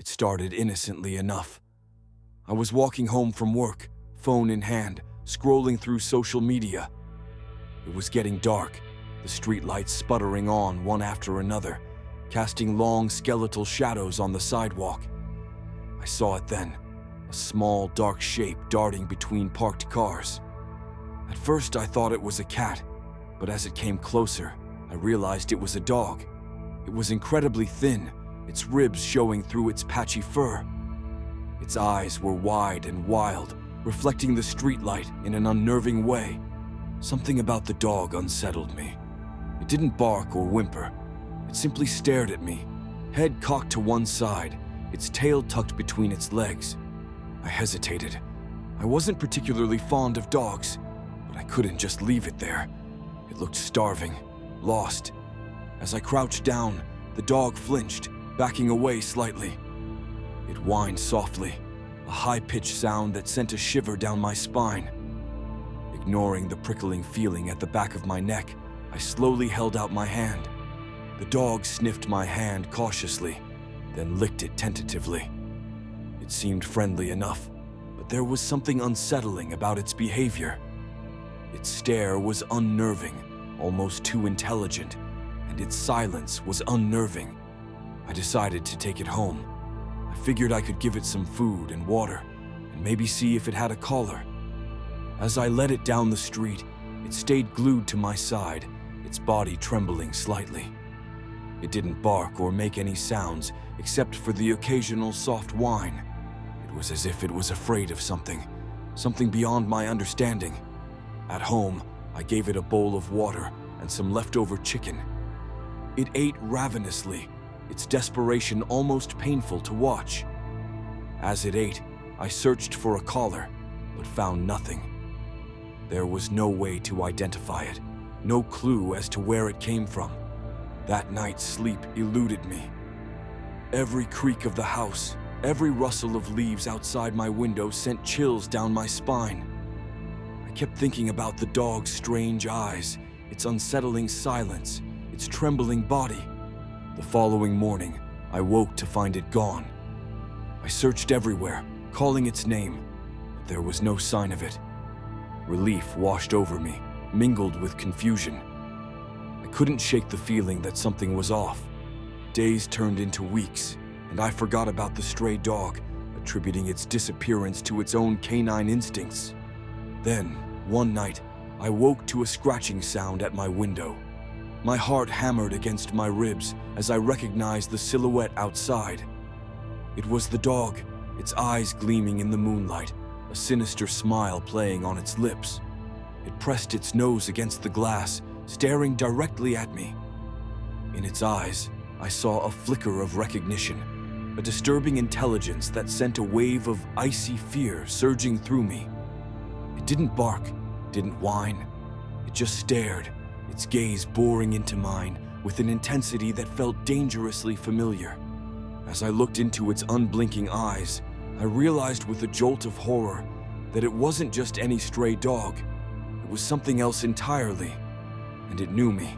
It started innocently enough. I was walking home from work, phone in hand, scrolling through social media. It was getting dark, the streetlights sputtering on one after another, casting long skeletal shadows on the sidewalk. I saw it then, a small dark shape darting between parked cars. At first I thought it was a cat, but as it came closer, I realized it was a dog. It was incredibly thin, its ribs showing through its patchy fur. Its eyes were wide and wild, reflecting the streetlight in an unnerving way. Something about the dog unsettled me. It didn't bark or whimper. It simply stared at me, head cocked to one side, its tail tucked between its legs. I hesitated. I wasn't particularly fond of dogs, but I couldn't just leave it there. It looked starving, lost. As I crouched down, the dog flinched, backing away slightly. It whined softly, a high-pitched sound that sent a shiver down my spine. Ignoring the prickling feeling at the back of my neck, I slowly held out my hand. The dog sniffed my hand cautiously, then licked it tentatively. It seemed friendly enough, but there was something unsettling about its behavior. Its stare was unnerving, almost too intelligent, and its silence was unnerving. I decided to take it home. I figured I could give it some food and water, and maybe see if it had a collar. As I led it down the street, it stayed glued to my side, its body trembling slightly. It didn't bark or make any sounds except for the occasional soft whine. It was as if it was afraid of something beyond my understanding. At home, I gave it a bowl of water and some leftover chicken. It ate ravenously, its desperation almost painful to watch. As it ate, I searched for a collar, but found nothing. There was no way to identify it, no clue as to where it came from. That night's sleep eluded me. Every creak of the house, every rustle of leaves outside my window sent chills down my spine. I kept thinking about the dog's strange eyes, its unsettling silence, its trembling body. The following morning, I woke to find it gone. I searched everywhere, calling its name, but there was no sign of it. Relief washed over me, mingled with confusion. I couldn't shake the feeling that something was off. Days turned into weeks, and I forgot about the stray dog, attributing its disappearance to its own canine instincts. Then, one night, I woke to a scratching sound at my window. My heart hammered against my ribs as I recognized the silhouette outside. It was the dog, its eyes gleaming in the moonlight, a sinister smile playing on its lips. It pressed its nose against the glass, staring directly at me. In its eyes, I saw a flicker of recognition, a disturbing intelligence that sent a wave of icy fear surging through me. It didn't bark, didn't whine. It just stared, its gaze boring into mine with an intensity that felt dangerously familiar. As I looked into its unblinking eyes, I realized with a jolt of horror that it wasn't just any stray dog. It was something else entirely, and it knew me.